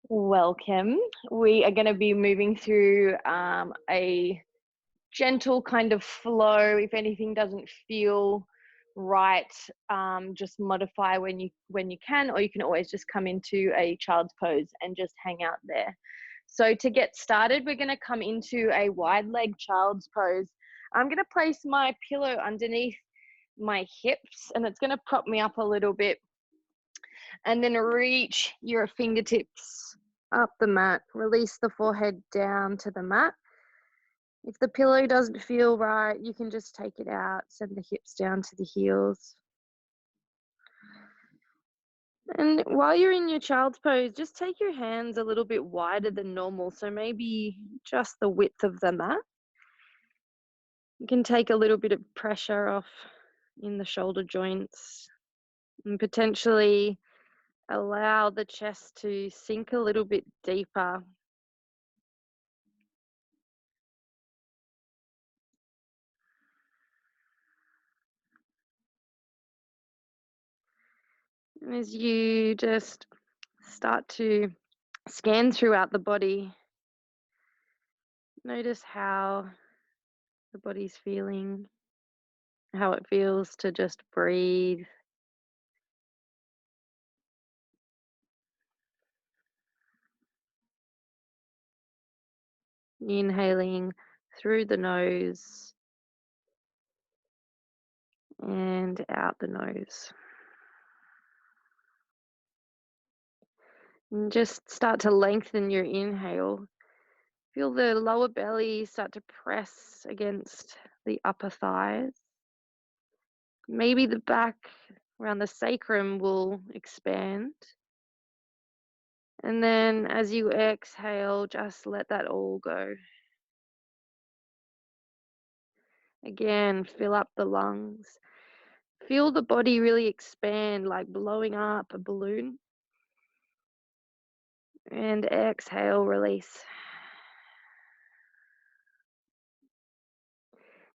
Welcome. We are going to be moving through a gentle kind of flow. If anything doesn't feel right, just modify when you can, or you can always just come into a child's pose and just hang out there. So to get started, we're going to come into a wide leg child's pose. I'm going to place my pillow underneath my hips, and it's going to prop me up a little bit. And then reach your fingertips up the mat. Release the forehead down to the mat. If the pillow doesn't feel right, you can just take it out. Send the hips down to the heels. And while you're in your child's pose, just take your hands a little bit wider than normal. So maybe just the width of the mat. You can take a little bit of pressure off in the shoulder joints and potentially allow the chest to sink a little bit deeper. And as you just start to scan throughout the body, notice how the body's feeling, how it feels to just breathe. Inhaling through the nose and out the nose. And just start to lengthen your inhale. Feel the lower belly start to press against the upper thighs. Maybe the back around the sacrum will expand. And then as you exhale, just let that all go. Again, fill up the lungs. Feel the body really expand, like blowing up a balloon. And exhale, release.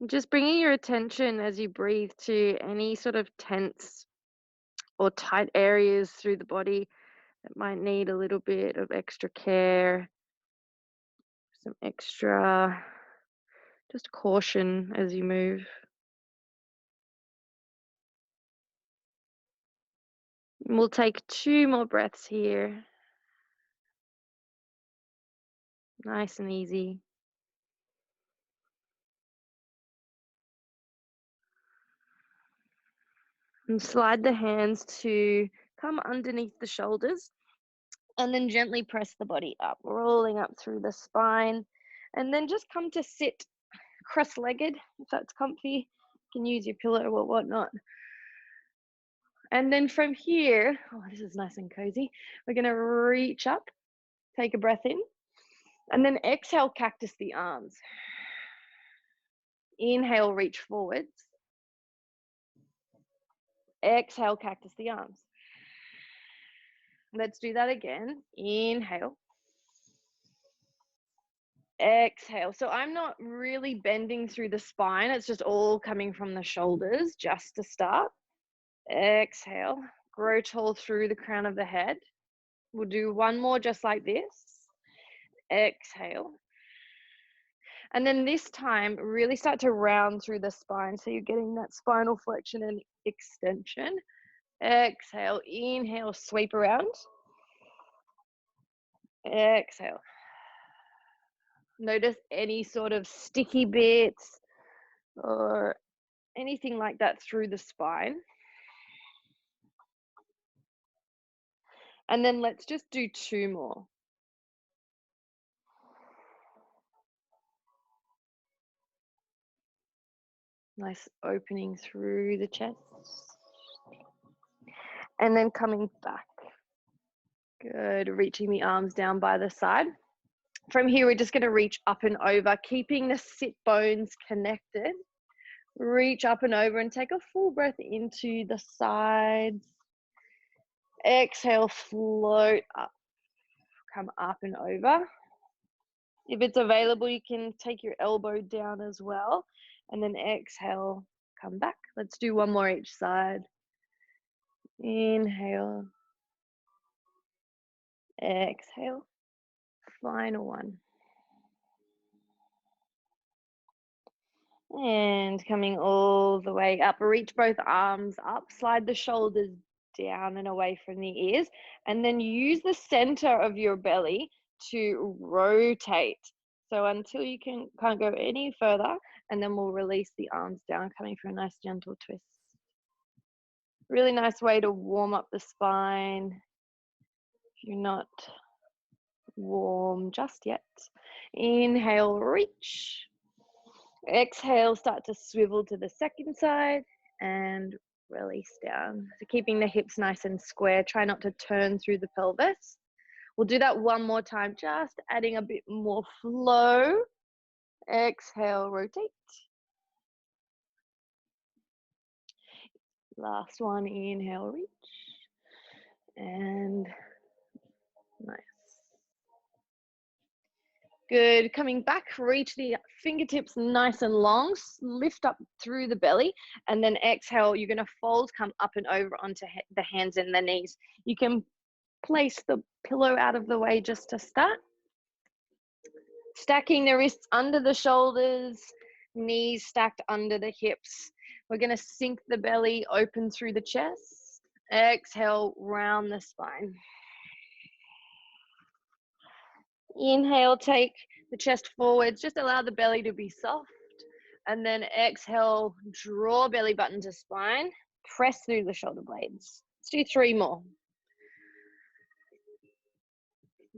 Just bringing your attention as you breathe to any sort of tense or tight areas through the body that might need a little bit of extra care, some extra just caution as you move. And we'll take 2 more breaths here. Nice and easy. And slide the hands to come underneath the shoulders and then gently press the body up, rolling up through the spine. And then just come to sit cross-legged if that's comfy. You can use your pillow or whatnot. And then from here, oh, this is nice and cozy. We're going to reach up, take a breath in, and then exhale, cactus the arms. Inhale, reach forwards. Exhale, cactus the arms. Let's do that again. Inhale. Exhale. So I'm not really bending through the spine. It's just all coming from the shoulders just to start. Exhale. Grow tall through the crown of the head. We'll do one more just like this. Exhale. And then this time, really start to round through the spine. So you're getting that spinal flexion and extension. Exhale. Inhale, sweep around. Exhale. Notice any sort of sticky bits or anything like that through the spine. And then let's just do 2 more. Nice opening through the chest. And then coming back. Good, reaching the arms down by the side. From here, we're just going to reach up and over, keeping the sit bones connected. Reach up and over and take a full breath into the sides. Exhale, float up. Come up and over. If it's available, you can take your elbow down as well. And then exhale, come back. Let's do 1 more each side. Inhale. Exhale. Final one. And coming all the way up, reach both arms up, slide the shoulders down and away from the ears, and then use the center of your belly to rotate. So until you can't go any further, and then we'll release the arms down, coming for a nice gentle twist. Really nice way to warm up the spine if you're not warm just yet. Inhale, reach. Exhale, start to swivel to the second side and release down. So keeping the hips nice and square, try not to turn through the pelvis. We'll do that one more time, just adding a bit more flow. Exhale, rotate. Last one, inhale, reach. And nice. Good. Coming back, reach the fingertips nice and long, lift up through the belly, and then exhale. You're going to fold, come up and over onto the hands and the knees. You can place the pillow out of the way just to start. Stacking the wrists under the shoulders, knees stacked under the hips. We're going to sink the belly open through the chest. Exhale, round the spine. Inhale, take the chest forwards, just allow the belly to be soft. And then exhale, draw belly button to spine, press through the shoulder blades. Let's do 3 more.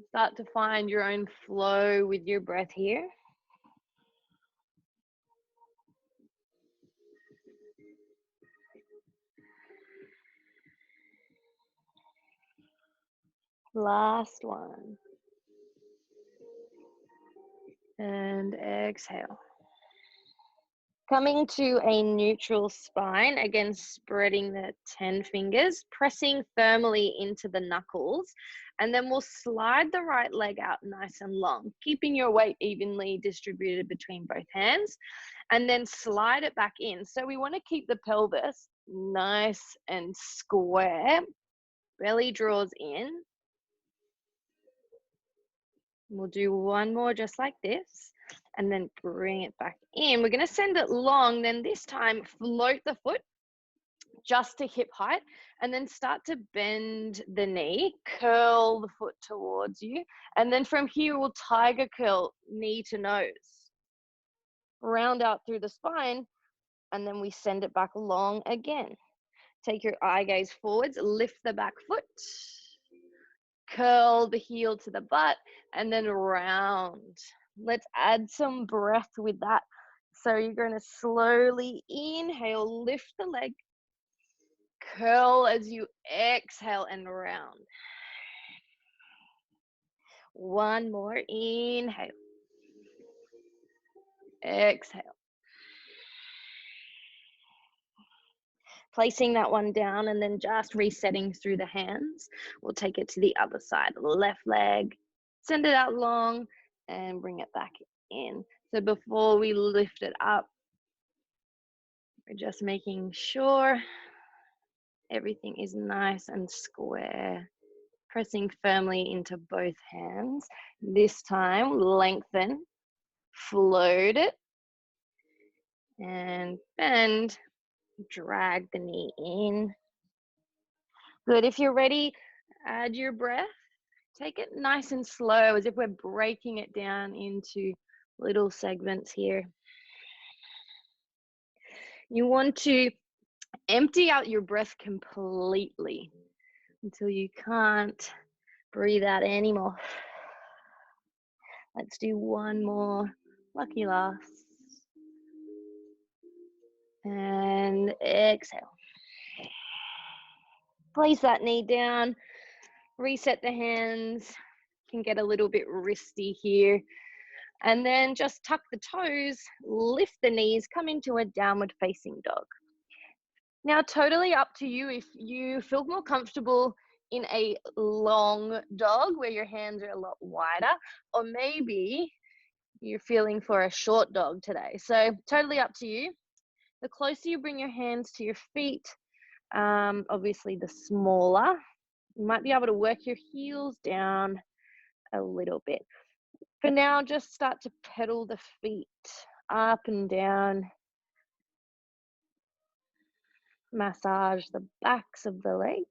Start to find your own flow with your breath here. Last one. And exhale. Coming to a neutral spine, again, spreading the 10 fingers, pressing firmly into the knuckles, and then we'll slide the right leg out nice and long, keeping your weight evenly distributed between both hands, and then slide it back in. So we want to keep the pelvis nice and square, belly draws in. We'll do one more just like this, and then bring it back in. We're going to send it long, then this time float the foot just to hip height, and then start to bend the knee, curl the foot towards you, and then from here we'll tiger curl knee to nose. Round out through the spine, and then we send it back long again. Take your eye gaze forwards, lift the back foot, curl the heel to the butt, and then round. Let's add some breath with that. So you're going to slowly inhale, lift the leg, curl as you exhale and round. One more, inhale, exhale. Placing that one down and then just resetting through the hands. We'll take it to the other side, left leg, send it out long and bring it back in. So before we lift it up, we're just making sure everything is nice and square. Pressing firmly into both hands. This time, lengthen, float it, and bend. Drag the knee in. Good. If you're ready, add your breath. Take it nice and slow, as if we're breaking it down into little segments here. You want to empty out your breath completely until you can't breathe out anymore. Let's do one more. Lucky last. And exhale. Place that knee down. Reset the hands. Can get a little bit wristy here. And then just tuck the toes, lift the knees, come into a downward facing dog. Now, totally up to you if you feel more comfortable in a long dog where your hands are a lot wider, or maybe you're feeling for a short dog today. So totally up to you. The closer you bring your hands to your feet, obviously the smaller You might be able to work your heels down a little bit. For now, just start to pedal the feet up and down. Massage the backs of the legs.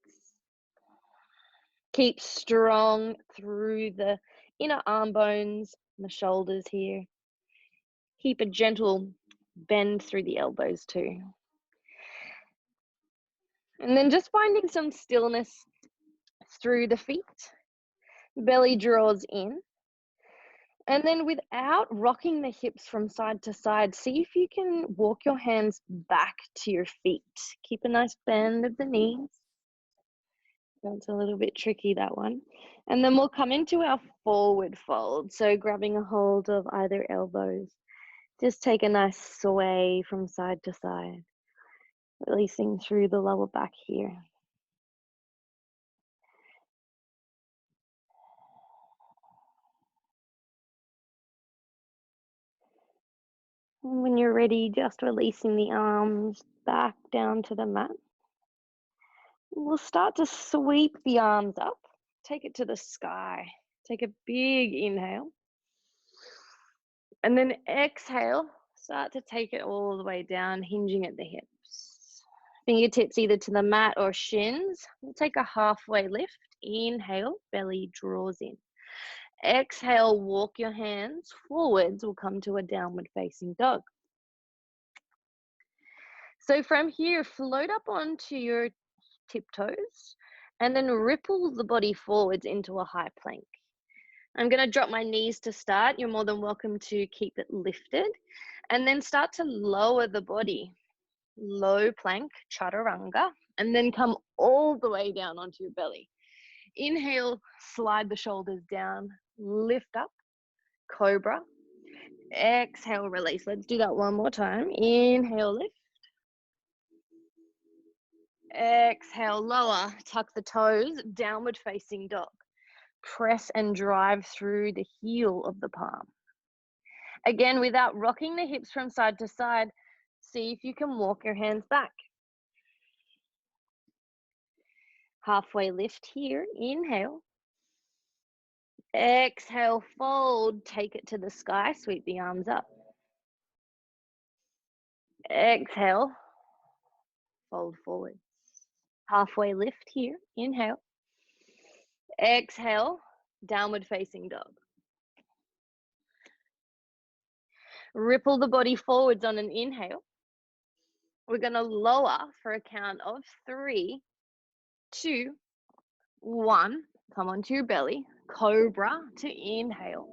Keep strong through the inner arm bones, the shoulders here. Keep a gentle bend through the elbows too. And then just finding some stillness through the feet. Belly draws in. And then without rocking the hips from side to side, see if you can walk your hands back to your feet. Keep a nice bend of the knees. That's a little bit tricky, that one. And then we'll come into our forward fold. So grabbing a hold of either elbows. Just take a nice sway from side to side, releasing through the lower back here. And when you're ready, just releasing the arms back down to the mat. We'll start to sweep the arms up, take it to the sky. Take a big inhale. And then exhale, start to take it all the way down, hinging at the hips. Fingertips either to the mat or shins. We'll take a halfway lift. Inhale, belly draws in. Exhale, walk your hands forwards. We'll come to a downward facing dog. So from here, float up onto your tiptoes and then ripple the body forwards into a high plank. I'm going to drop my knees to start. You're more than welcome to keep it lifted and then start to lower the body. Low plank, chaturanga, and then come all the way down onto your belly. Inhale, slide the shoulders down, lift up, cobra. Exhale, release. Let's do that one more time. Inhale, lift. Exhale, lower, tuck the toes, downward facing dog. Press and drive through the heel of the palm. Again, without rocking the hips from side to side, see if you can walk your hands back. Halfway lift here, inhale. Exhale, fold, take it to the sky, sweep the arms up. Exhale, fold forward. Halfway lift here, inhale. Exhale, downward facing dog. Ripple the body forwards on an inhale. We're going to lower for a count of 3, 2, 1. Come onto your belly. Cobra to inhale.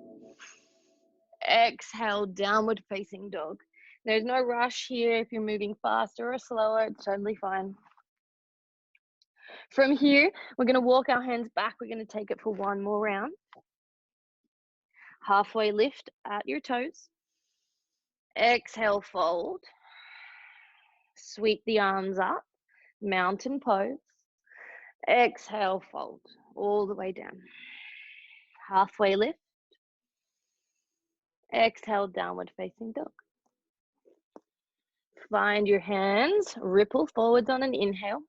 Exhale, downward facing dog. There's no rush here. If you're moving faster or slower, it's totally fine. From here, we're going to walk our hands back. We're going to take it for one more round. Halfway lift at your toes. Exhale, fold. Sweep the arms up. Mountain pose. Exhale, fold all the way down. Halfway lift. Exhale, downward facing dog. Find your hands, ripple forwards on an inhale.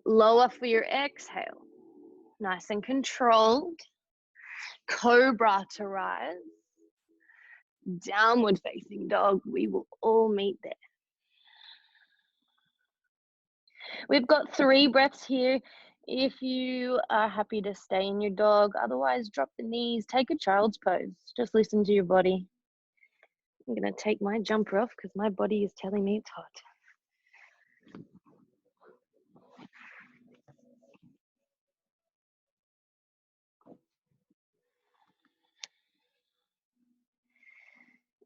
Lower for your exhale. Nice and controlled. Cobra to rise. Downward facing dog. We will all meet there. We've got 3 breaths here. If you are happy to stay in your dog, otherwise drop the knees, take a child's pose. Just listen to your body. I'm going to take my jumper off because my body is telling me it's hot.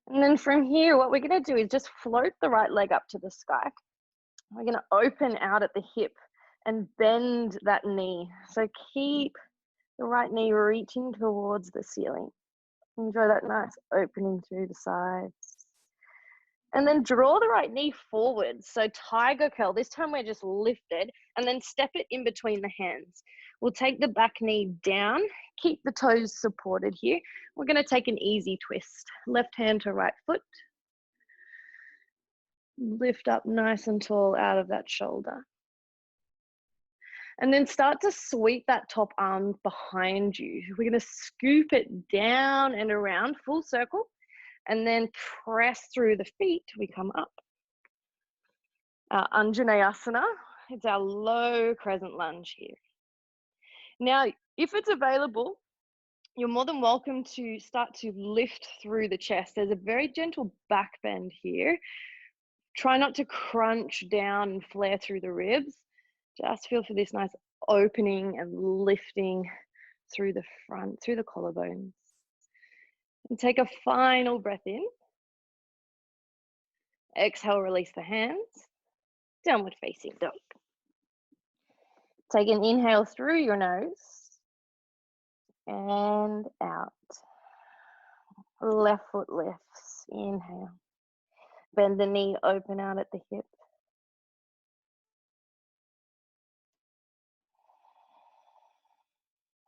And then from here, what we're going to do is just float the right leg up to the sky. We're going to open out at the hip and bend that knee. So keep the right knee reaching towards the ceiling. Enjoy that nice opening through the sides. And then draw the right knee forward. So tiger curl. This time we're just lifted and then step it in between the hands. We'll take the back knee down. Keep the toes supported here. We're going to take an easy twist. Left hand to right foot. Lift up nice and tall out of that shoulder. And then start to sweep that top arm behind you. We're going to scoop it down and around, full circle, and then press through the feet. We come up. Our Anjaneyasana, it's our low crescent lunge here. Now, if it's available, you're more than welcome to start to lift through the chest. There's a very gentle back bend here. Try not to crunch down and flare through the ribs. Just feel for this nice opening and lifting through the front, through the collarbones. And take a final breath in. Exhale, release the hands. Downward facing dog. Take an inhale through your nose and out. Left foot lifts, inhale. Bend the knee, open out at the hip.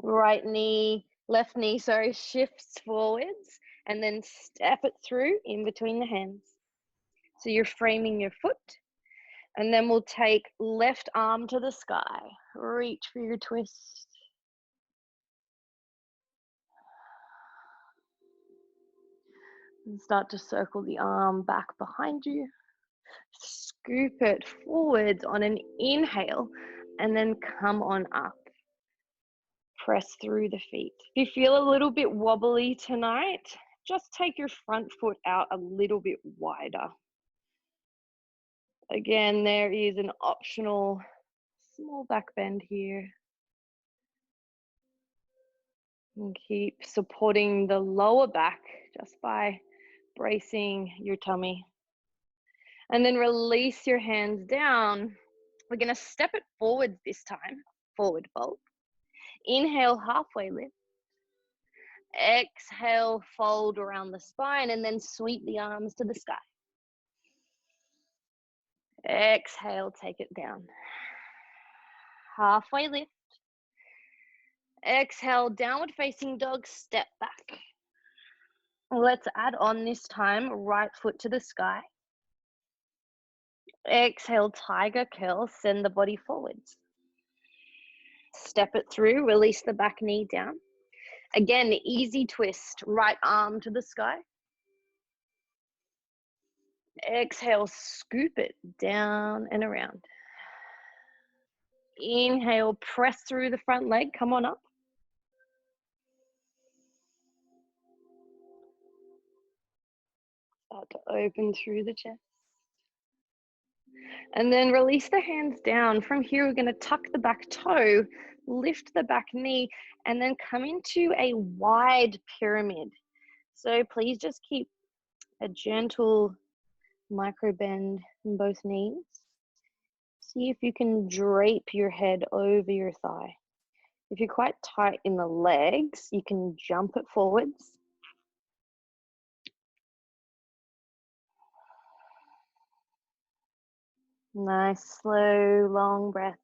Right knee, left knee, sorry, shifts forwards and then step it through in between the hands. So you're framing your foot. And then we'll take left arm to the sky. Reach for your twist. And start to circle the arm back behind you. Scoop it forwards on an inhale and then come on up. Press through the feet. If you feel a little bit wobbly tonight, just take your front foot out a little bit wider. Again, there is an optional small back bend here. And keep supporting the lower back just by bracing your tummy. And then release your hands down. We're going to step it forward this time. Forward fold. Inhale, halfway lift. Exhale, fold around the spine and then sweep the arms to the sky. Exhale, take it down. Halfway lift. Exhale, downward facing dog, step back. Let's add on this time, right foot to the sky. Exhale, tiger curl, send the body forwards. Step it through, release the back knee down. Again, easy twist, right arm to the sky. Exhale, scoop it down and around. Inhale, press through the front leg, come on up. Start to open through the chest. And then release the hands down. From here, we're going to tuck the back toe, lift the back knee, and then come into a wide pyramid. So please just keep a gentle micro bend in both knees. See if you can drape your head over your thigh. If you're quite tight in the legs, you can jump it forwards. Nice, slow, long breaths.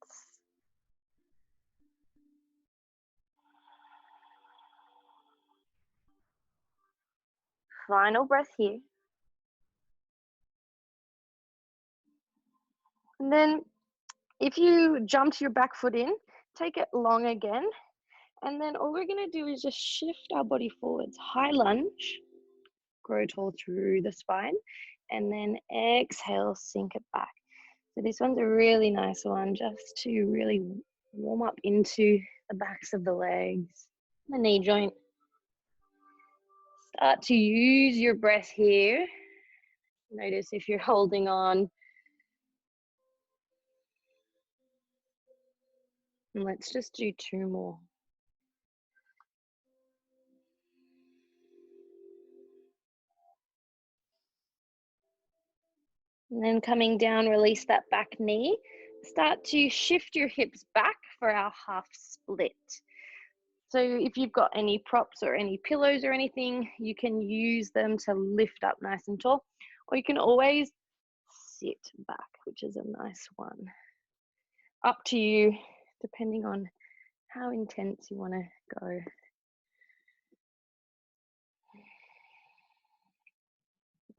Final breath here. And then if you jump your back foot in, take it long again. And then all we're going to do is just shift our body forwards. High lunge, grow tall through the spine. And then exhale, sink it back. So this one's a really nice one just to really warm up into the backs of the legs, the knee joint. Start to use your breath here. Notice if you're holding on. And let's just do 2 more. And then coming down, release that back knee. Start to shift your hips back for our half split. So if you've got any props or any pillows or anything, you can use them to lift up nice and tall. Or you can always sit back, which is a nice one. Up to you, depending on how intense you want to go.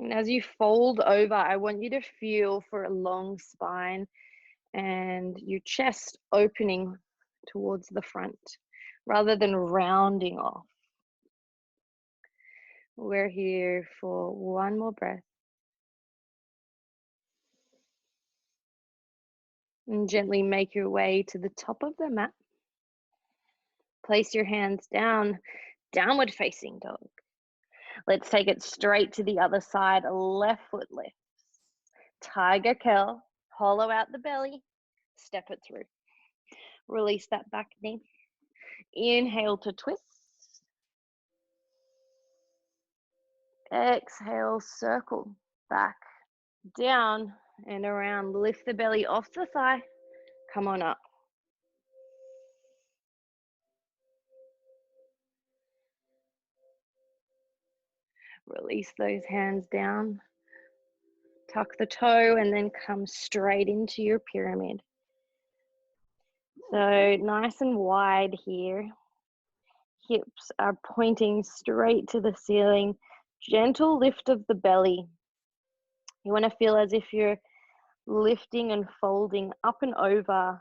And as you fold over, I want you to feel for a long spine and your chest opening towards the front rather than rounding off. We're here for one more breath. And gently make your way to the top of the mat. Place your hands down, downward facing dog. Let's take it straight to the other side. Left foot lifts. Tiger curl, hollow out the belly, step it through. Release that back knee. Inhale to twist. Exhale, circle back, down and around. Lift the belly off the thigh. Come on up. Release those hands down. Tuck the toe and then come straight into your pyramid. So nice and wide here. Hips are pointing straight to the ceiling. Gentle lift of the belly. You want to feel as if you're lifting and folding up and over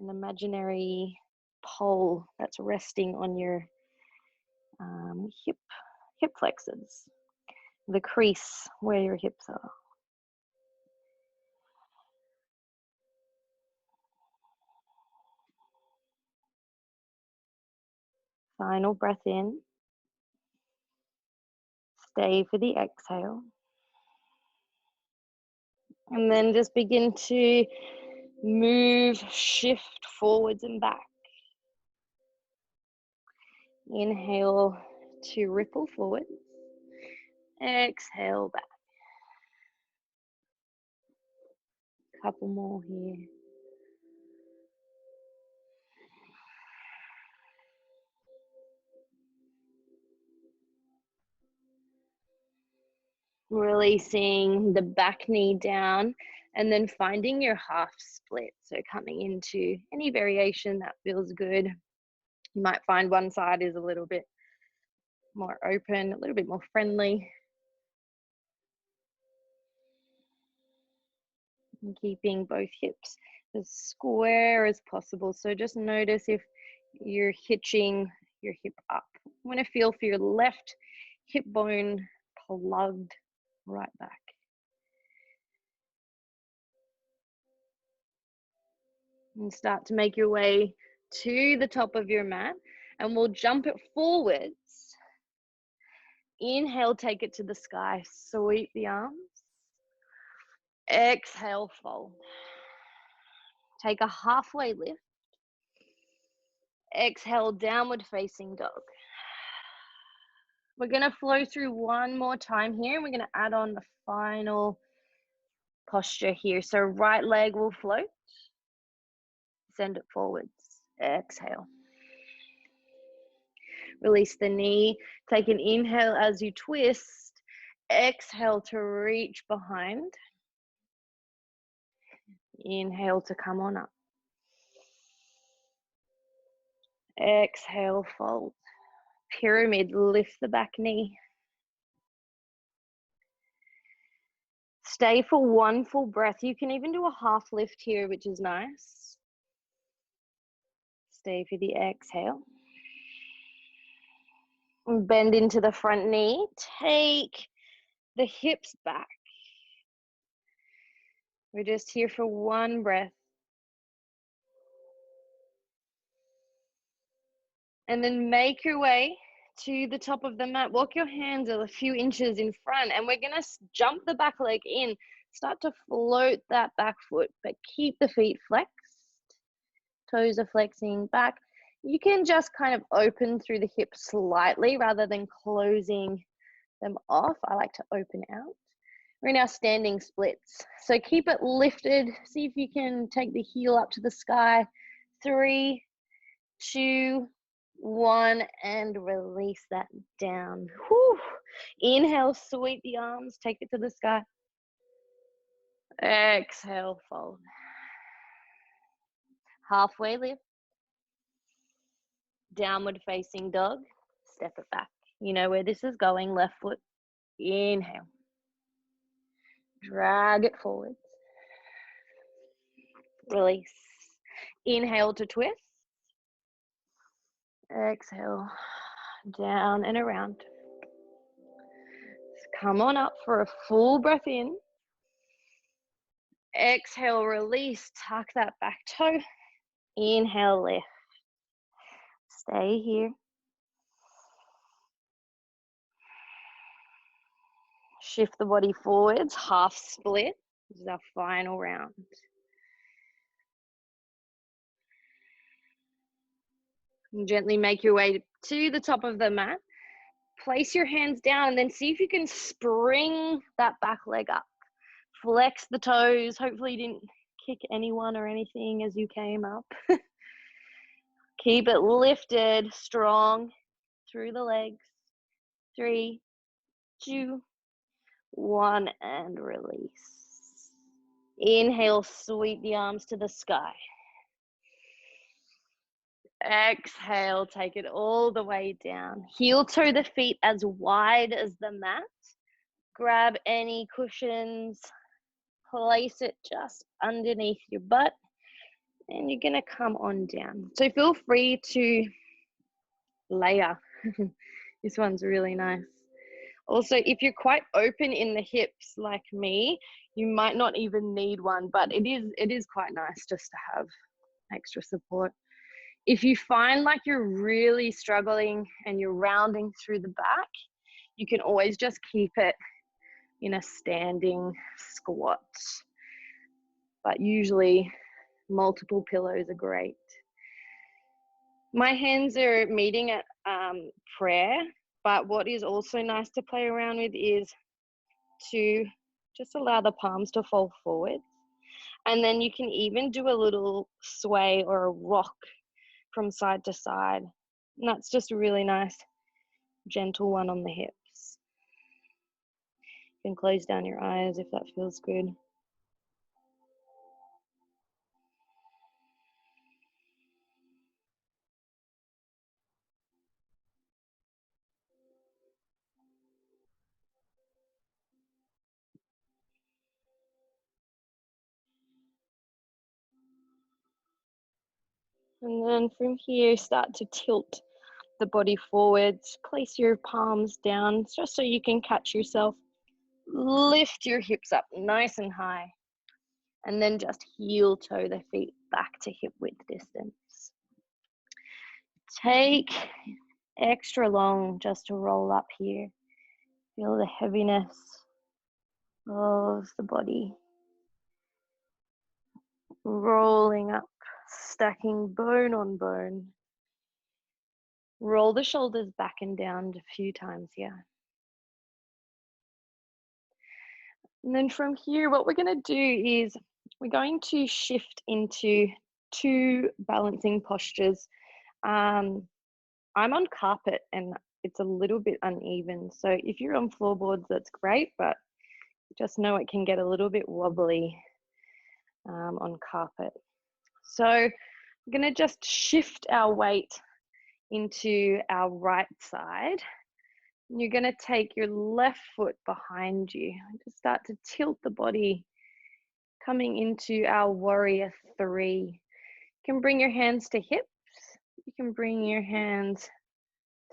an imaginary pole that's resting on your hip flexors, the crease where your hips are. Final breath in. Stay for the exhale. And then just begin to move, shift forwards and back. Inhale to ripple forward. Exhale back. Couple more here. Releasing the back knee down and then finding your half split. So coming into any variation that feels good. You might find one side is a little bit more open, a little bit more friendly. And keeping both hips as square as possible. So just notice if you're hitching your hip up. I want to feel for your left hip bone plugged right back. And start to make your way to the top of your mat, and we'll jump it forwards. Inhale, take it to the sky, sweep the arms. Exhale, fold. Take a halfway lift. Exhale, downward facing dog. We're going to flow through one more time here, and we're going to add on the final posture here. So right leg will float. Send it forwards. Exhale. Release the knee. Take an inhale as you twist. Exhale to reach behind. Inhale to come on up. Exhale, fold. Pyramid, lift the back knee. Stay for one full breath. You can even do a half lift here, which is nice. Stay for the exhale. And bend into the front knee. Take the hips back. We're just here for one breath. And then make your way to the top of the mat. Walk your hands a few inches in front, and we're going to jump the back leg in. Start to float that back foot, but keep the feet flexed. Toes are flexing back. You can just kind of open through the hips slightly rather than closing them off. I like to open out. We're in our standing splits. So keep it lifted. See if you can take the heel up to the sky. 3, 2, 1, and release that down. Whew. Inhale, sweep the arms, take it to the sky. Exhale, fold. Halfway lift. Downward facing dog. Step it back. You know where this is going. Left foot. Inhale. Drag it forwards. Release. Inhale to twist. Exhale, down and around. Come on up for a full breath in. Exhale, release, tuck that back toe. Inhale, lift. Stay here. Shift the body forwards, half split. This is our final round. And gently make your way to the top of the mat. Place your hands down and then see if you can spring that back leg up. Flex the toes. Hopefully you didn't kick anyone or anything as you came up. Keep it lifted, strong through the legs. 3, 2, 1, and release. Inhale, sweep the arms to the sky. Exhale, take it all the way down. Heel toe the feet as wide as the mat. Grab any cushions, place it just underneath your butt, and you're gonna come on down. So feel free to layer. This one's really nice. Also, if you're quite open in the hips like me, you might not even need one, but it is quite nice just to have extra support. If you find like you're really struggling and you're rounding through the back, you can always just keep it in a standing squat. But usually multiple pillows are great. My hands are meeting at prayer, but what is also nice to play around with is to just allow the palms to fall forward. And then you can even do a little sway or a rock from side to side. And that's just a really nice, gentle one on the hips. You can close down your eyes if that feels good. And then from here, start to tilt the body forwards. Place your palms down just so you can catch yourself. Lift your hips up nice and high. And then just heel toe the feet back to hip width distance. Take extra long just to roll up here. Feel the heaviness of the body. Rolling up, stacking bone on bone. Roll the shoulders back and down a few times here. And then from here, what we're going to do is we're going to shift into 2 balancing postures. I'm on carpet and it's a little bit uneven. So if you're on floorboards, that's great, but just know it can get a little bit wobbly on carpet. So we're going to just shift our weight into our right side. You're going to take your left foot behind you and just start to tilt the body, coming into our warrior 3. You can bring your hands to hips. You can bring your hands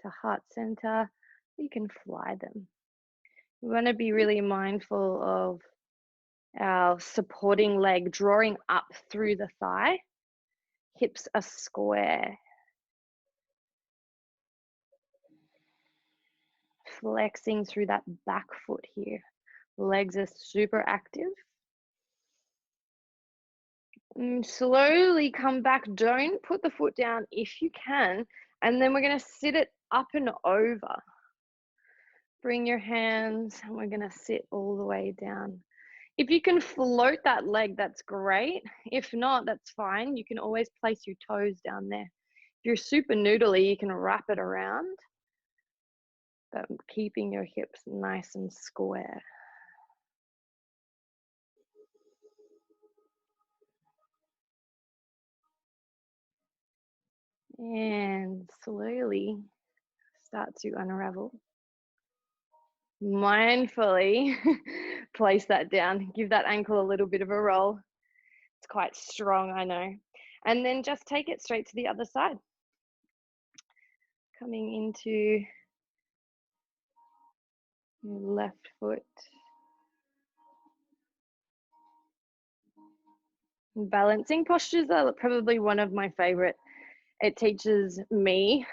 to heart center. You can fly them. We want to be really mindful of our supporting leg drawing up through the thigh. Hips are square. Flexing through that back foot here. Legs are super active. And slowly come back. Don't put the foot down if you can. And then we're going to sit it up and over. Bring your hands and we're going to sit all the way down. If you can float that leg, that's great. If not, that's fine. You can always place your toes down there. If you're super noodly, you can wrap it around, but keeping your hips nice and square. And slowly start to unravel. Mindfully place that down. Give that ankle a little bit of a roll. It's quite strong, I know. And then just take it straight to the other side. Coming into your left foot. Balancing postures are probably one of my favorite. It teaches me,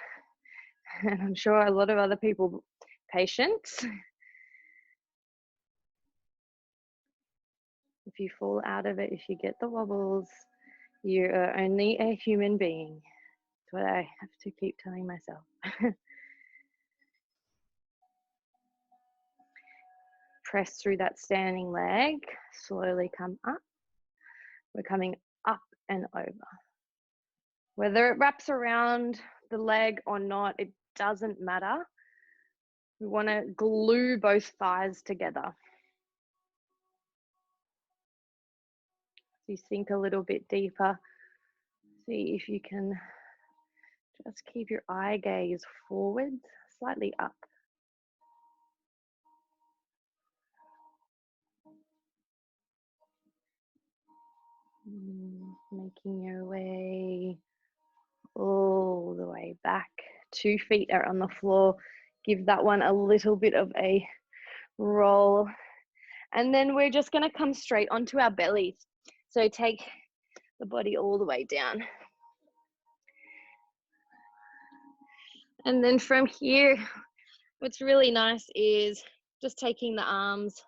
and I'm sure a lot of other people, patience. If you fall out of it, if you get the wobbles, you are only a human being. That's what I have to keep telling myself. Press through that standing leg, slowly come up. We're coming up and over. Whether it wraps around the leg or not, it doesn't matter. We want to glue both thighs together. So you sink a little bit deeper. See if you can just keep your eye gaze forwards, slightly up. Making your way all the way back. 2 feet are on the floor. Give that one a little bit of a roll. And then we're just going to come straight onto our bellies. So take the body all the way down. And then from here, what's really nice is just taking the arms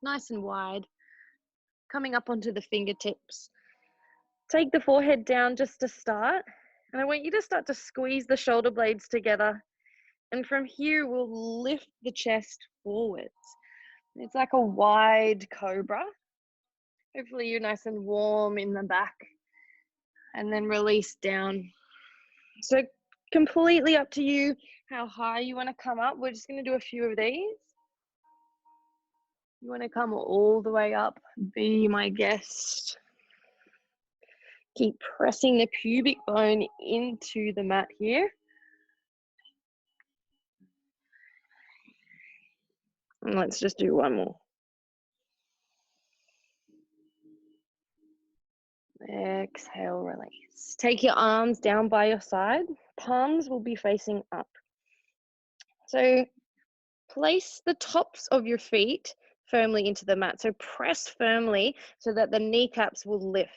nice and wide, coming up onto the fingertips. Take the forehead down just to start. And I want you to start to squeeze the shoulder blades together. And from here, we'll lift the chest forwards. It's like a wide cobra. Hopefully you're nice and warm in the back. And then release down. So completely up to you how high you want to come up. We're just going to do a few of these. You want to come all the way up. Be my guest. Keep pressing the pubic bone into the mat here. And let's just do one more. Exhale, release. Take your arms down by your side. Palms will be facing up. So place the tops of your feet firmly into the mat. So press firmly so that the kneecaps will lift.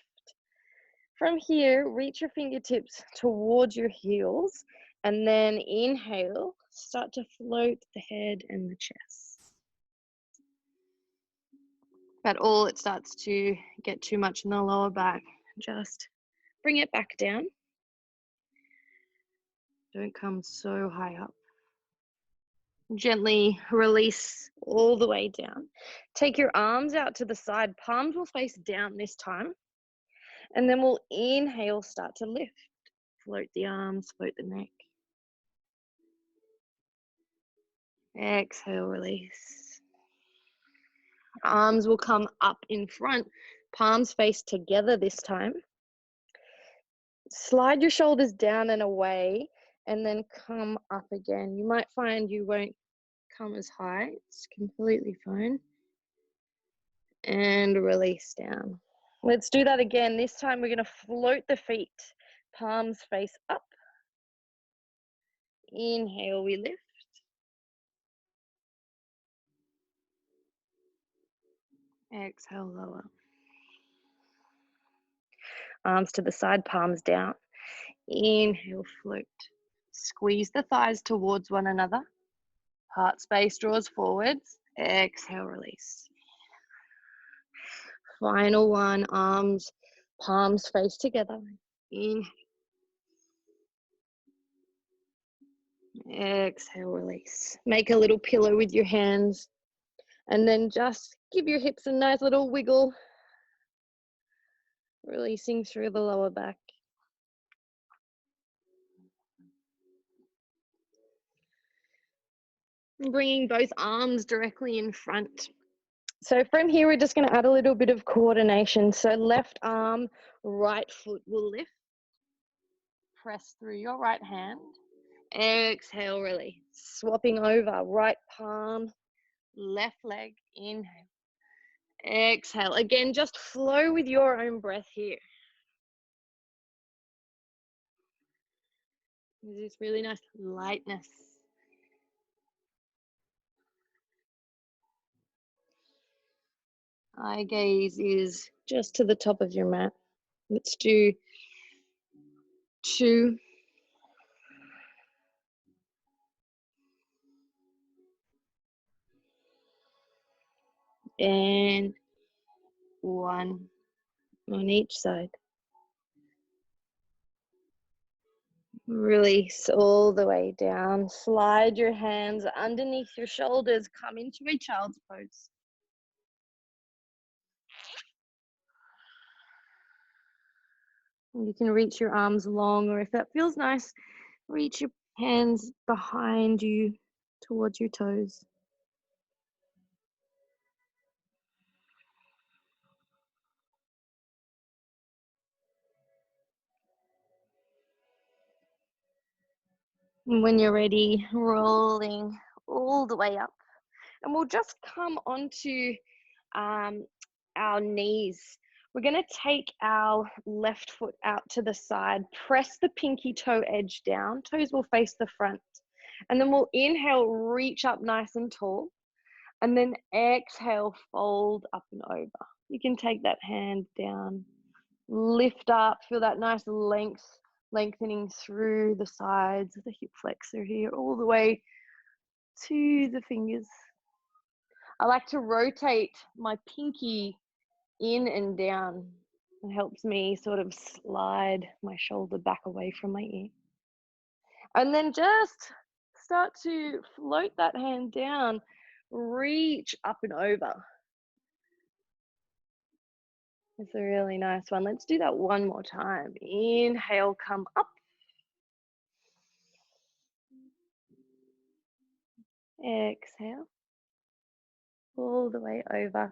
From here, reach your fingertips towards your heels, and then inhale, start to float the head and the chest. But all it starts to get too much in the lower back, just bring it back down. Don't come so high up. Gently release all the way down. Take your arms out to the side. Palms will face down this time. And then we'll inhale, start to lift. Float the arms, float the neck. Exhale, release. Arms will come up in front. Palms face together this time. Slide your shoulders down and away, and then come up again. You might find you won't come as high. It's completely fine. And release down. Let's do that again. This time we're going to float the feet. Palms face up. Inhale, we lift. Exhale, lower. Arms to the side, palms down. Inhale, float. Squeeze the thighs towards one another. Heart space draws forwards. Exhale, release. Final one, arms, palms face together. Inhale. Exhale, release. Make a little pillow with your hands. And then just give your hips a nice little wiggle. Releasing through the lower back. Bringing both arms directly in front. So from here, we're just going to add a little bit of coordination. So left arm, right foot will lift. Press through your right hand. Exhale, release. Swapping over, right palm, left leg, inhale. Exhale. Again, just flow with your own breath here. There's this really nice lightness. Eye gaze is just to the top of your mat. Let's do 2. And 1 on each side. Release all the way down. Slide your hands underneath your shoulders. Come into a child's pose. You can reach your arms long, or if that feels nice, reach your hands behind you towards your toes. And when you're ready, rolling all the way up. And we'll just come onto our knees. We're going to take our left foot out to the side, press the pinky toe edge down, toes will face the front. And then we'll inhale, reach up nice and tall. And then exhale, fold up and over. You can take that hand down, lift up, feel that nice lengthening through the sides of the hip flexor here, all the way to the fingers. I like to rotate my pinky in and down. It helps me sort of slide my shoulder back away from my ear. And then just start to float that hand down, reach up and over. It's a really nice one. Let's do that one more time. Inhale, come up. Exhale. All the way over.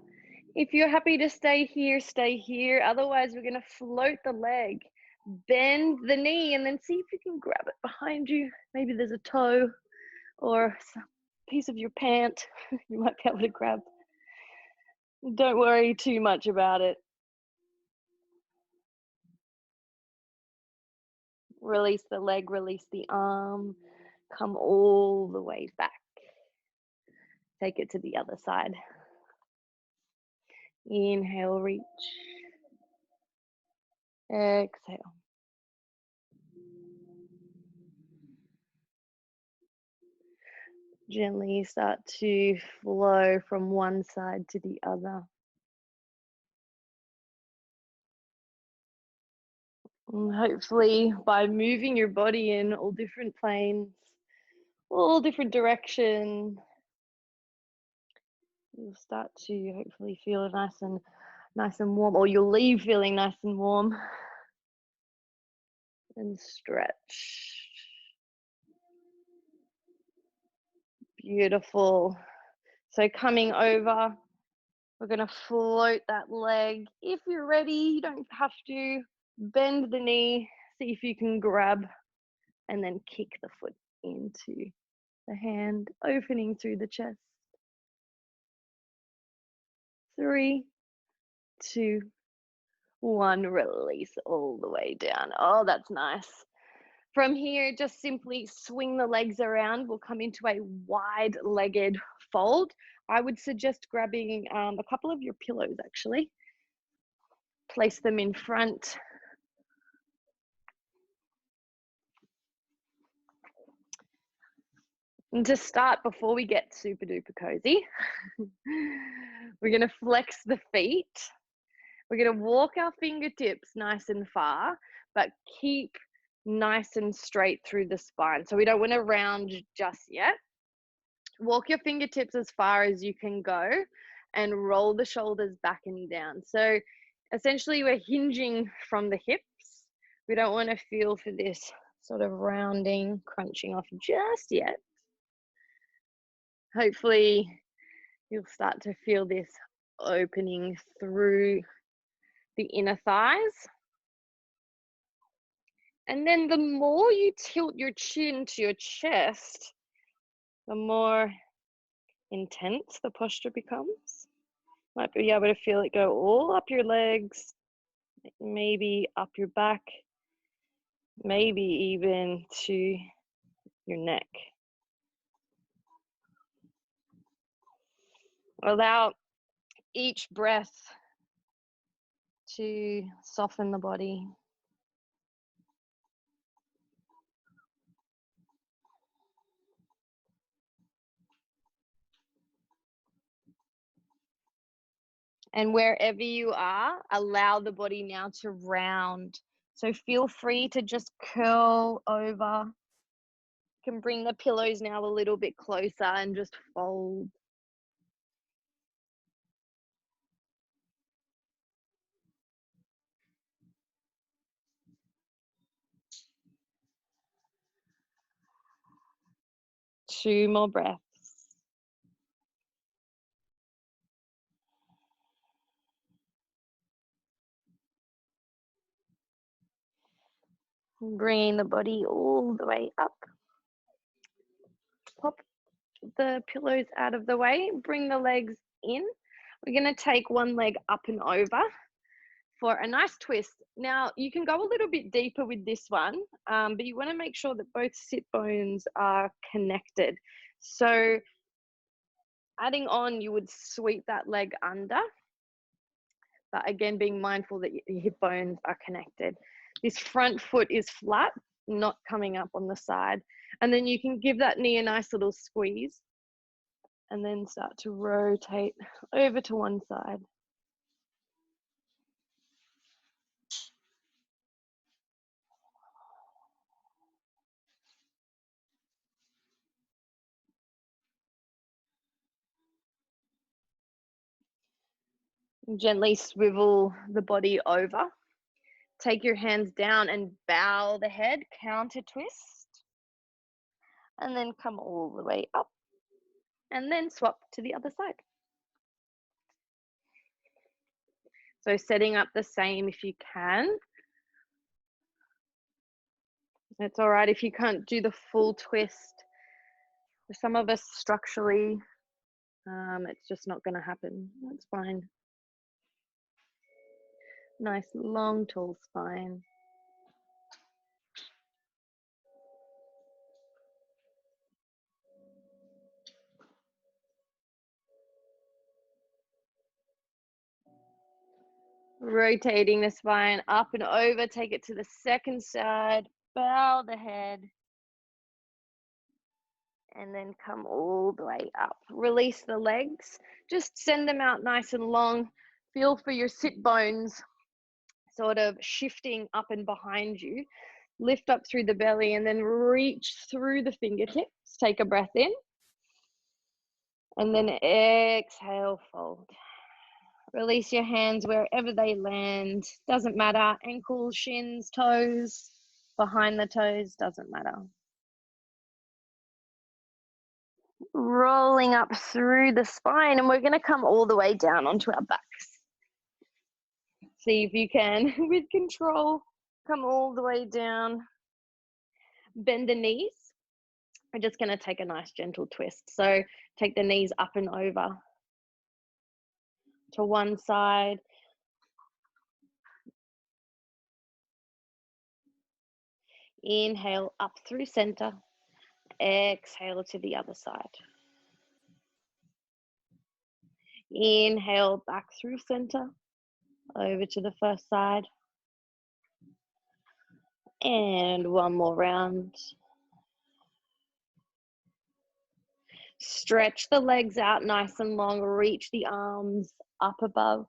If you're happy to stay here, stay here. Otherwise, we're going to float the leg, bend the knee, and then see if you can grab it behind you. Maybe there's a toe or some piece of your pant you might be able to grab. Don't worry too much about it. Release the leg, release the arm. Come all the way back. Take it to the other side. Inhale, reach. Exhale. Gently start to flow from one side to the other. And hopefully by moving your body in all different planes, all different directions, you'll start to hopefully feel nice and warm, or you'll leave feeling nice and warm. And stretch. Beautiful. So coming over, we're going to float that leg. If you're ready, you don't have to. Bend the knee, see if you can grab, and then kick the foot into the hand, opening through the chest. 3, 2, 1, release all the way down. Oh, that's nice. From here, just simply swing the legs around. We'll come into a wide-legged fold. I would suggest grabbing a couple of your pillows, actually. Place them in front. And to start, before we get super duper cozy, we're going to flex the feet. We're going to walk our fingertips nice and far, but keep nice and straight through the spine. So we don't want to round just yet. Walk your fingertips as far as you can go and roll the shoulders back and down. So essentially we're hinging from the hips. We don't want to feel for this sort of rounding, crunching off just yet. Hopefully you'll start to feel this opening through the inner thighs. And then the more you tilt your chin to your chest, the more intense the posture becomes. Might be able to feel it go all up your legs, maybe up your back, maybe even to your neck. Allow each breath to soften the body. And wherever you are, allow the body now to round. So feel free to just curl over. You can bring the pillows now a little bit closer and just fold. Two more breaths. Bringing the body all the way up. Pop the pillows out of the way. Bring the legs in. We're going to take one leg up and over for a nice twist. Now, you can go a little bit deeper with this one, but you want to make sure that both sit bones are connected. So adding on, you would sweep that leg under, but again, being mindful that your hip bones are connected. This front foot is flat, not coming up on the side. And then you can give that knee a nice little squeeze and then start to rotate over to one side. Gently swivel the body over. Take your hands down and bow the head, counter twist. And then come all the way up. And then swap to the other side. So setting up the same if you can. It's all right if you can't do the full twist. For some of us structurally, it's just not going to happen. That's fine. Nice, long, tall spine. Rotating the spine up and over, take it to the second side, bow the head, and then come all the way up. Release the legs, just send them out nice and long. Feel for your sit bones sort of shifting up and behind you. Lift up through the belly and then reach through the fingertips. Take a breath in. And then exhale, fold. Release your hands wherever they land. Doesn't matter. Ankles, shins, toes, behind the toes, doesn't matter. Rolling up through the spine, and we're going to come all the way down onto our backs. See if you can, with control, come all the way down. Bend the knees. We're just going to take a nice gentle twist. So take the knees up and over to one side. Inhale up through center. Exhale to the other side. Inhale back through center, over to the first side. And one more round. Stretch the legs out nice and long. Reach the arms up above.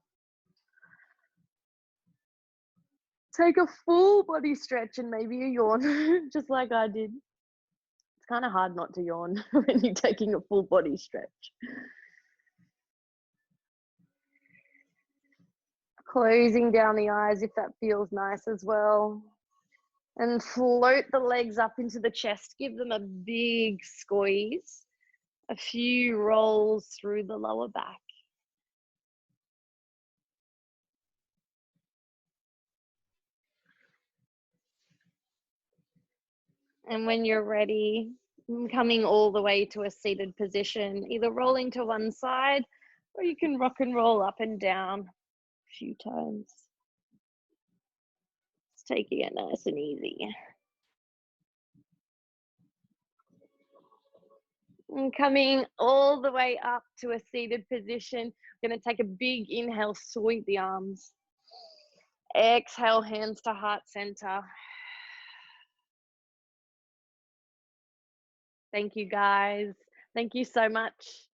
Take a full body stretch and maybe a yawn, just like I did. It's kind of hard not to yawn when you're taking a full body stretch. Closing down the eyes if that feels nice as well. And float the legs up into the chest. Give them a big squeeze. A few rolls through the lower back. And when you're ready, coming all the way to a seated position, either rolling to one side Or you can rock and roll up and down a few times. Just taking it nice and easy. And coming all the way up to a seated position. Going to take a big inhale, sweep the arms. Exhale, hands to heart center. Thank you, guys. Thank you so much.